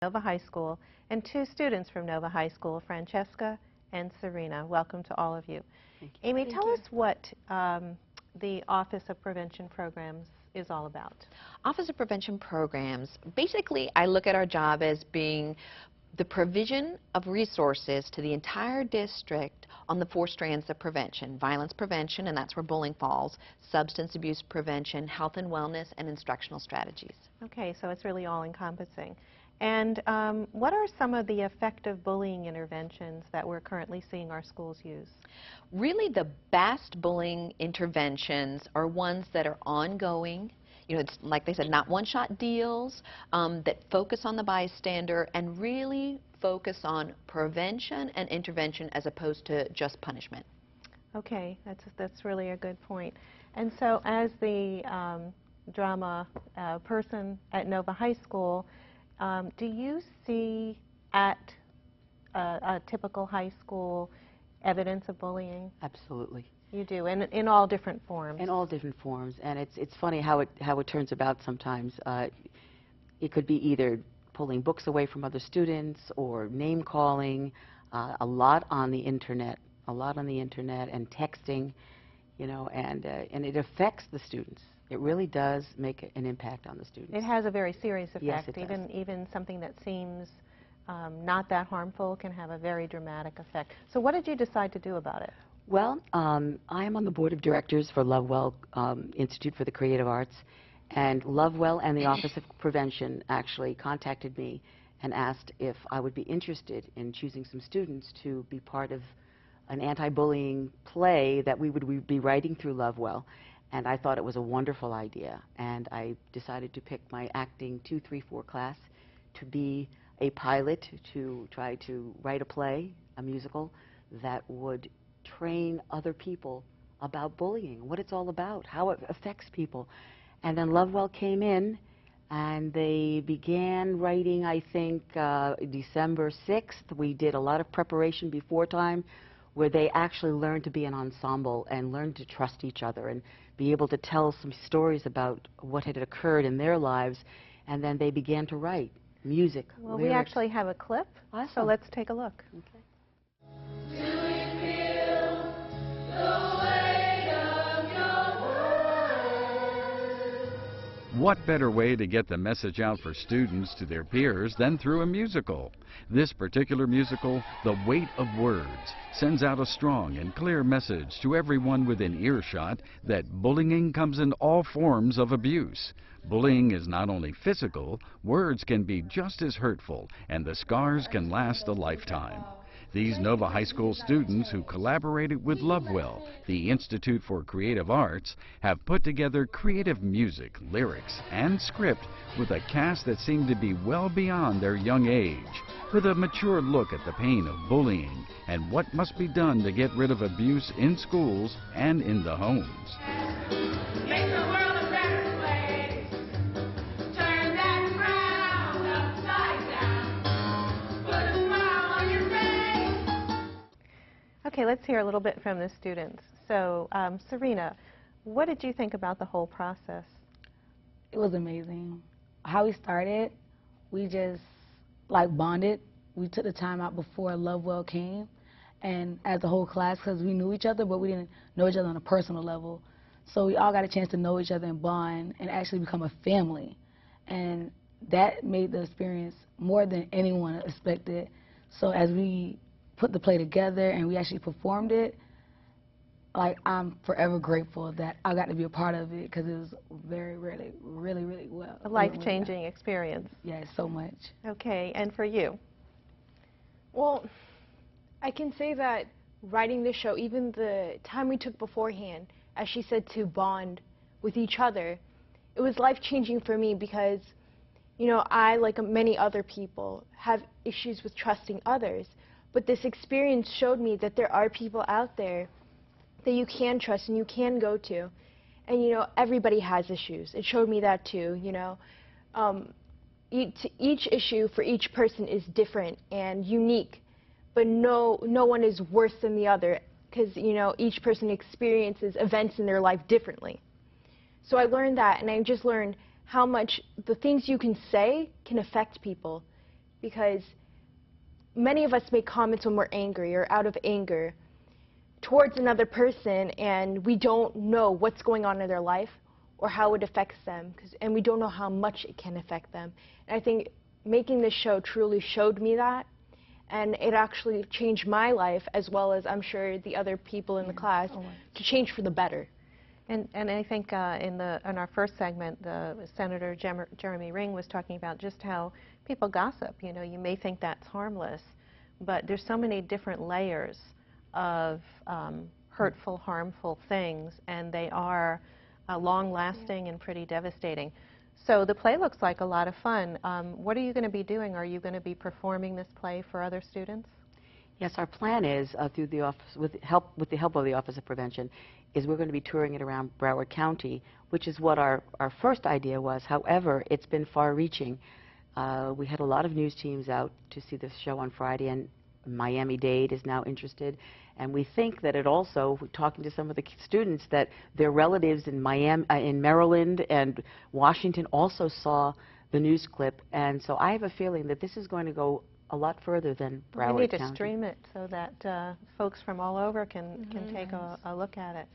Nova High School, and two students from Nova High School, Francesca and Serena. Welcome to all of you. Thank you. Amy, tell us what the Office of Prevention Programs is all about. Office of Prevention Programs, basically I look at our job as being the provision of resources to the entire district on the 4 strands of prevention: violence prevention, and that's where bullying falls; substance abuse prevention; health and wellness; and instructional strategies. Okay, so it's really all-encompassing. And what are some of the effective bullying interventions that we're currently seeing our schools use? Really, the best bullying interventions are ones that are ongoing. You know, it's like they said, not one-shot deals, that focus on the bystander and really focus on prevention and intervention as opposed to just punishment. Okay, that's really a good point. And so as the drama person at Nova High School, do you see at a typical high school evidence of bullying? Absolutely. You do, and in all different forms. In all different forms, and it's funny how it turns about sometimes. It could be either pulling books away from other students or name calling, a lot on the internet, and texting, you know, and it affects the students. It really does make an impact on the students. It has a very serious effect. Yes, it does. Even something that seems not that harmful can have a very dramatic effect. So what did you decide to do about it? Well, I am on the board of directors for Lovewell Institute for the Creative Arts, and Lovewell and the Office of Prevention actually contacted me and asked if I would be interested in choosing some students to be part of an anti-bullying play that we would be writing through Lovewell. And I thought it was a wonderful idea, and I decided to pick my acting 2, 3, 4 class to be a pilot to try to write a play, a musical, that would train other people about bullying, what it's all about, how it affects people. And then Lovewell came in, and they began writing, I think, December 6th. We did a lot of preparation before time, where they actually learned to be an ensemble and learned to trust each other and be able to tell some stories about what had occurred in their lives, and then they began to write music, Well, lyrics. we actually have a clip, Awesome. so let's take a look. Okay. What better way to get the message out for students to their peers than through a musical? This particular musical, The Weight of Words, sends out a strong and clear message to everyone within earshot that bullying comes in all forms of abuse. Bullying is not only physical, words can be just as hurtful, and the scars can last a lifetime. These Nova High School students who collaborated with Lovewell, the Institute for Creative Arts, have put together creative music, lyrics, and script with a cast that seemed to be well beyond their young age, with a mature look at the pain of bullying and what must be done to get rid of abuse in schools and in the homes. Okay, let's hear a little bit from the students. So, Serena, what did you think about the whole process? It was amazing. How we started, we just like bonded. We took the time out before Lovewell came, and as a whole class, because we knew each other, but we didn't know each other on a personal level. So we all got a chance to know each other and bond and actually become a family. And that made the experience more than anyone expected. So as we put the play together and we actually performed it, like, I'm forever grateful that I got to be a part of it, because it was really well. A life-changing experience. Yes, so much. Okay, and for you? Well, I can say that writing the show, even the time we took beforehand, as she said, to bond with each other, it was life-changing for me because, you know, I, like many other people, have issues with trusting others. But this experience showed me that there are people out there that you can trust and you can go to. And, you know, everybody has issues. It showed me that too, you know. Each issue for each person is different and unique, but no one is worse than the other, because, you know, each person experiences events in their life differently. So I learned that, and I just learned how much the things you can say can affect people. because many of us make comments when we're angry or out of anger towards another person, and we don't know what's going on in their life or how it affects them, and we don't know how much it can affect them. And I think making this show truly showed me that, and it actually changed my life, as well as I'm sure the other people in the class, to change for the better. And I think in our first segment, Senator Jeremy Ring was talking about just how people gossip. You know, you may think that's harmless, but there's so many different layers of hurtful, harmful things, and they are long-lasting and pretty devastating. So the play looks like a lot of fun. What are you going to be doing? Are you going to be performing this play for other students? Yes, our plan is through the office, with the help of the Office of Prevention, is we're going to be touring it around Broward County, which is what our first idea was. However, it's been far-reaching. We had a lot of news teams out to see the show on Friday, and Miami-Dade is now interested. And we think that it also, talking to some of the students, that their relatives in Maryland and Washington also saw the news clip. And so I have a feeling that this is going to go a lot further than Broward County. We need to stream it so that folks from all over can take a look at it.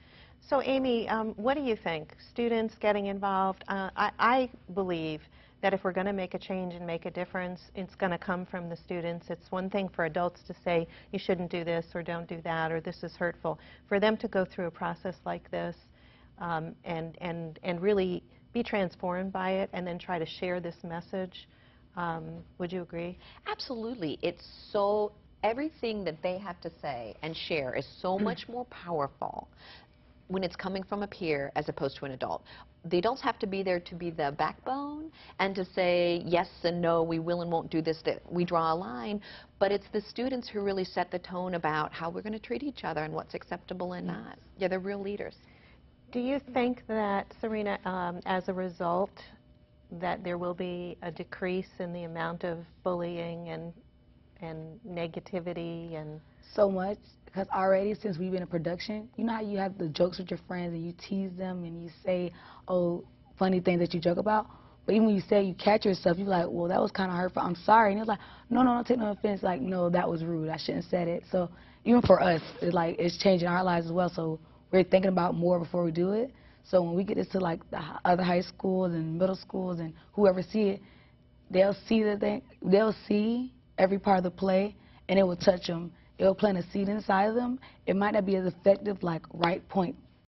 So Amy, what do you think? Students getting involved? I believe that if we're going to make a change and make a difference, it's going to come from the students. It's one thing for adults to say, you shouldn't do this or don't do that or this is hurtful. For them to go through a process like this and really be transformed by it and then try to share this message, would you agree? Absolutely. It's everything that they have to say and share is so much more powerful when it's coming from a peer as opposed to an adult. The adults have to be there to be the backbone and to say yes and no, we will and won't do this, that we draw a line, but it's the students who really set the tone about how we're going to treat each other and what's acceptable and not. Yeah, they're real leaders. Do you think that, Serena, as a result, that there will be a decrease in the amount of bullying and negativity and So much, because already since we've been in production, you know how you have the jokes with your friends and you tease them and you say, oh, funny things that you joke about? But even when you say you catch yourself, you're like, well, that was kind of hurtful. I'm sorry. And it's like, no, don't take no offense. Like, no, that was rude. I shouldn't have said it. So even for us, it's changing our lives as well. So we're thinking about more before we do it. So when we get this to like the other high schools and middle schools and whoever see it, they'll see every part of the play and it will touch them. It will plant a seed inside of them. It might not be as effective like right point